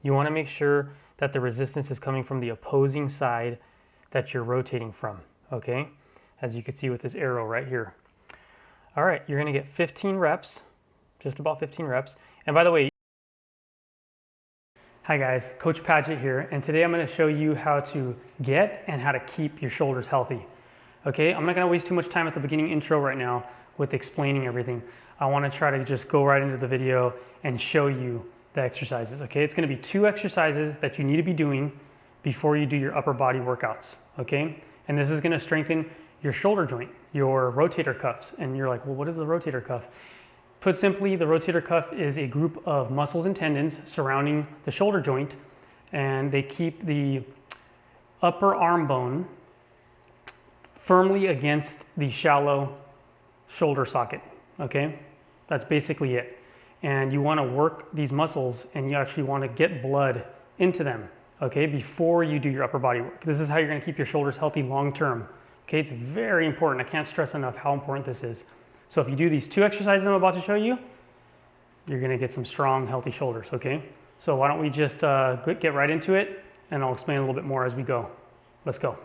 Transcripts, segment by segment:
You want to make sure that the resistance is coming from the opposing side that you're rotating from, okay? As you can see with this arrow right here. All right, you're gonna get 15 reps, just about 15 reps. And by the way, hi guys, Coach Padgett here, and today I'm gonna show you how to get and how to keep your shoulders healthy. Okay, I'm not gonna waste too much time at the beginning intro right now with explaining everything. I wanna try to just go right into the video and show you the exercises, okay? It's gonna be 2 exercises that you need to be doing before you do your upper body workouts, okay? And this is gonna strengthen your shoulder joint, your rotator cuffs. And you're like, well, what is the rotator cuff? Put simply, the rotator cuff is a group of muscles and tendons surrounding the shoulder joint, and they keep the upper arm bone firmly against the shallow shoulder socket, okay? That's basically it. And you wanna work these muscles, and you actually wanna get blood into them, okay, before you do your upper body work. This is how you're gonna keep your shoulders healthy long term. Okay, it's very important. I can't stress enough how important this is. So if you do these 2 exercises I'm about to show you, you're gonna get some strong, healthy shoulders, okay? So why don't we just get right into it, and I'll explain a little bit more as we go. Let's go.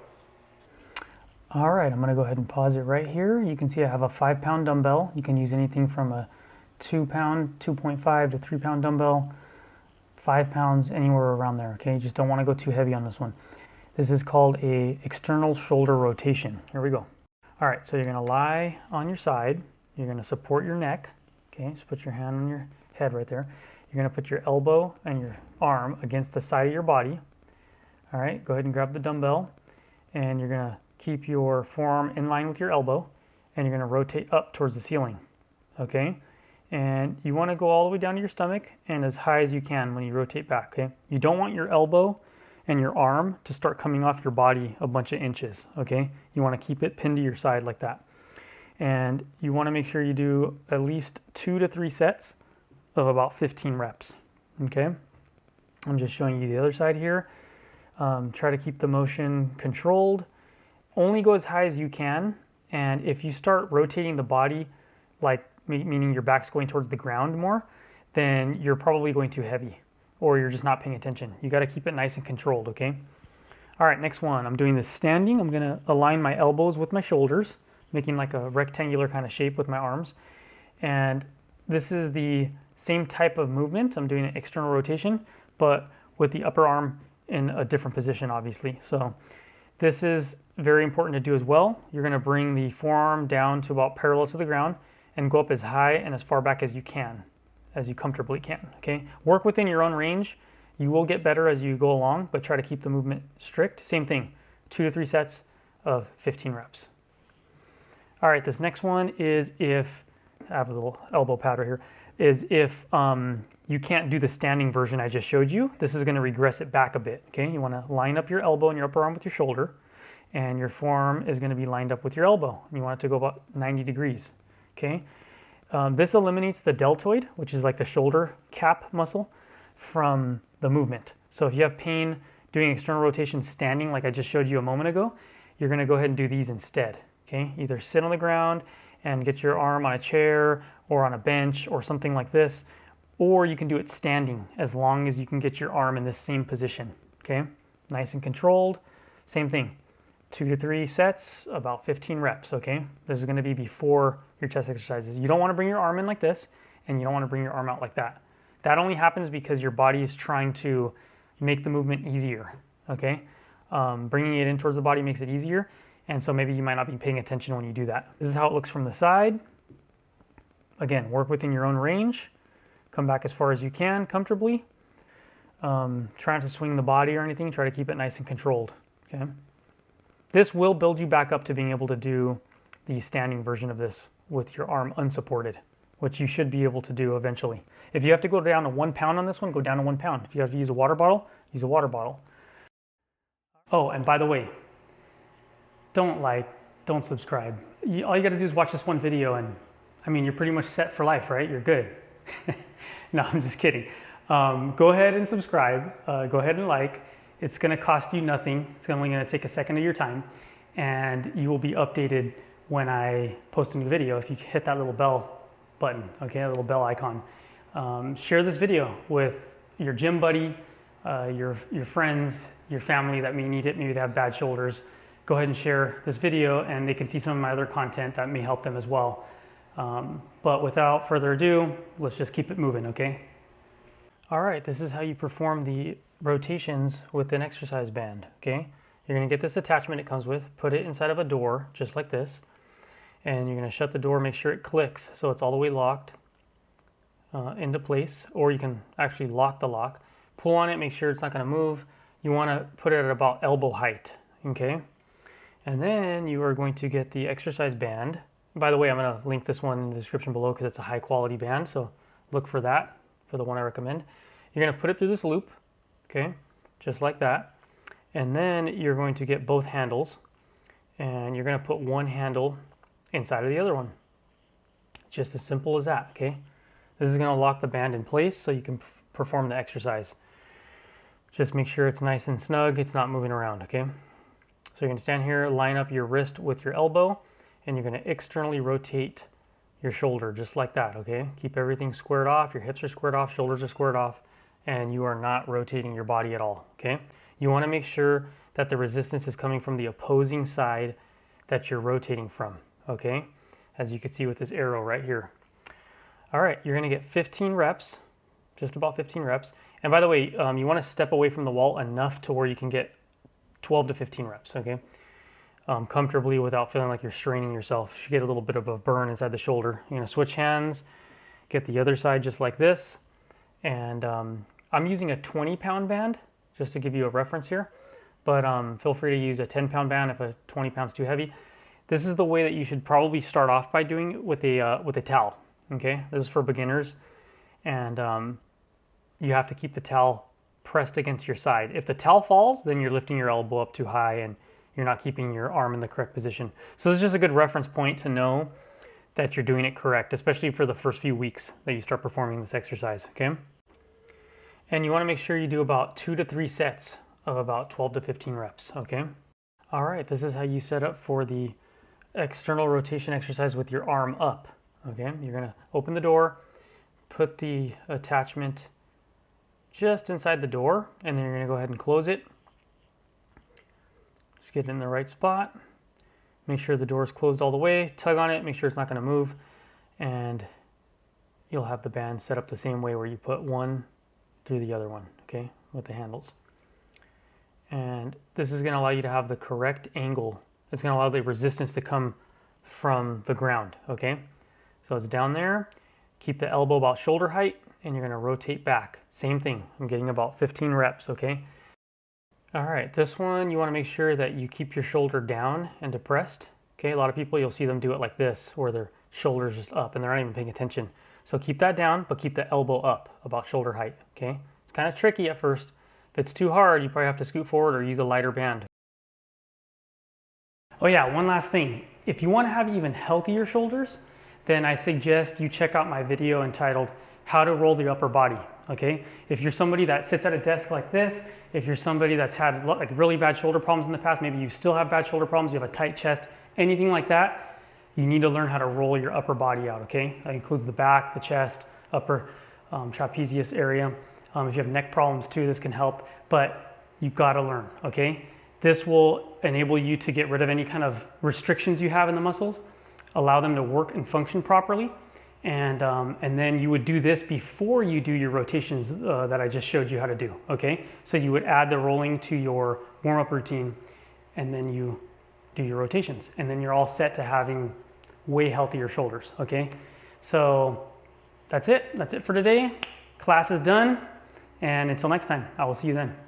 All right, I'm gonna go ahead and pause it right here. You can see I have a 5-pound dumbbell. You can use anything from a 2-pound, 2.5 to 3-pound dumbbell, 5 pounds, anywhere around there, okay? You just don't wanna go too heavy on this one. This is called a external shoulder rotation. Here we go. All right, so you're gonna lie on your side. You're gonna support your neck. Okay, just put your hand on your head right there. You're gonna put your elbow and your arm against the side of your body. All right, go ahead and grab the dumbbell, and you're gonna keep your forearm in line with your elbow, and you're gonna rotate up towards the ceiling, okay? And you wanna go all the way down to your stomach and as high as you can when you rotate back, okay? You don't want your elbow and your arm to start coming off your body a bunch of inches, okay? You wanna keep it pinned to your side like that. And you wanna make sure you do at least 2 to 3 sets of about 15 reps, okay? I'm just showing you the other side here. Try to keep the motion controlled. Only go as high as you can, and if you start rotating the body, like meaning your back's going towards the ground more, then you're probably going too heavy, or you're just not paying attention. You gotta keep it nice and controlled, okay? All right, next one. I'm doing this standing. I'm gonna align my elbows with my shoulders, making like a rectangular kind of shape with my arms. And this is the same type of movement. I'm doing an external rotation, but with the upper arm in a different position, obviously. So this is very important to do as well. You're gonna bring the forearm down to about parallel to the ground and go up as high and as far back as you can, as you comfortably can, okay? Work within your own range. You will get better as you go along, but try to keep the movement strict. Same thing, 2 to 3 sets of 15 reps. All right, this next one is if, I have a little elbow pad right here, is if you can't do the standing version I just showed you. This is gonna regress it back a bit, okay? You wanna line up your elbow and your upper arm with your shoulder, and your forearm is gonna be lined up with your elbow. You want it to go about 90 degrees, okay? This eliminates the deltoid, which is like the shoulder cap muscle, from the movement. So if you have pain doing external rotation standing, like I just showed you a moment ago, you're gonna go ahead and do these instead, okay? Either sit on the ground and get your arm on a chair or on a bench or something like this, or you can do it standing as long as you can get your arm in the same position, okay? Nice and controlled. Same thing, 2 to 3 sets, about 15 reps, okay? This is gonna be before your chest exercises. You don't wanna bring your arm in like this, and you don't wanna bring your arm out like that. That only happens because your body is trying to make the movement easier, okay? Bringing it in towards the body makes it easier, and so maybe you might not be paying attention when you do that. This is how it looks from the side. Again, work within your own range. Come back as far as you can comfortably. Try not to swing the body or anything. Try to keep it nice and controlled, okay? This will build you back up to being able to do the standing version of this with your arm unsupported, which you should be able to do eventually. If you have to go down to 1 pound on this one, go down to 1 pound. If you have to use a water bottle, use a water bottle. Oh, and by the way, don't like, don't subscribe. All you gotta do is watch this one video, and I mean, you're pretty much set for life, right? You're good. No, I'm just kidding. Go ahead and subscribe. Go ahead and like. It's gonna cost you nothing. It's only gonna take a second of your time, and you will be updated when I post a new video if you hit that little bell button, okay, that little bell icon. Share this video with your gym buddy, your friends, your family that may need it, maybe they have bad shoulders, go ahead and share this video and they can see some of my other content that may help them as well. But without further ado, let's just keep it moving, okay? All right, this is how you perform the rotations with an exercise band, okay? You're gonna get this attachment it comes with, put it inside of a door, just like this, and you're gonna shut the door, make sure it clicks so it's all the way locked into place, or you can actually lock the lock. Pull on it, make sure it's not gonna move. You wanna put it at about elbow height, okay? And then you are going to get the exercise band. By the way, I'm gonna link this one in the description below because it's a high quality band, so look for that, for the one I recommend. You're gonna put it through this loop, okay? Just like that. And then you're going to get both handles and you're gonna put one handle inside of the other one. Just as simple as that, okay? This is gonna lock the band in place so you can perform the exercise. Just make sure it's nice and snug, it's not moving around, okay? So you're gonna stand here, line up your wrist with your elbow, and you're gonna externally rotate your shoulder just like that, okay? Keep everything squared off, your hips are squared off, shoulders are squared off, and you are not rotating your body at all, okay? You wanna make sure that the resistance is coming from the opposing side that you're rotating from, okay? As you can see with this arrow right here. All right, you're gonna get 15 reps, just about 15 reps. And by the way, you wanna step away from the wall enough to where you can get 12 to 15 reps, okay? Comfortably without feeling like you're straining yourself. You should get a little bit of a burn inside the shoulder. You're gonna switch hands, get the other side just like this. And I'm using a 20-pound band, just to give you a reference here. But feel free to use a 10-pound band if a 20 pounds too heavy. This is the way that you should probably start off by doing it with a towel, okay? This is for beginners. And you have to keep the towel pressed against your side. If the towel falls, then you're lifting your elbow up too high and you're not keeping your arm in the correct position. So this is just a good reference point to know that you're doing it correct, especially for the first few weeks that you start performing this exercise, okay? And you wanna make sure you do about 2 to 3 sets of about 12 to 15 reps, okay? All right, this is how you set up for the external rotation exercise with your arm up, okay? You're gonna open the door, put the attachment just inside the door, and then you're gonna go ahead and close it. Just get it in the right spot. Make sure the door is closed all the way, tug on it, make sure it's not gonna move, and you'll have the band set up the same way where you put one through the other one, okay, with the handles. And this is gonna allow you to have the correct angle. It's gonna allow the resistance to come from the ground, okay? So it's down there, keep the elbow about shoulder height, and you're gonna rotate back. Same thing, I'm getting about 15 reps, okay? All right, this one, you wanna make sure that you keep your shoulder down and depressed, okay? A lot of people, you'll see them do it like this, where their shoulder's just up and they're not even paying attention. So keep that down, but keep the elbow up about shoulder height, okay? It's kind of tricky at first. If it's too hard, you probably have to scoot forward or use a lighter band. Oh yeah, one last thing. If you want to have even healthier shoulders, then I suggest you check out my video entitled How to Roll the Upper Body, okay? If you're somebody that sits at a desk like this, if you're somebody that's had like really bad shoulder problems in the past, maybe you still have bad shoulder problems, you have a tight chest, anything like that, you need to learn how to roll your upper body out, okay? That includes the back, the chest, upper trapezius area. If you have neck problems too, this can help, but you've got to learn, okay? This will enable you to get rid of any kind of restrictions you have in the muscles, allow them to work and function properly, and then you would do this before you do your rotations that I just showed you how to do, okay? So you would add the rolling to your warm-up routine, and then you do your rotations, and then you're all set to having way healthier shoulders, okay? So that's it for today. Class is done, and until next time, I will see you then.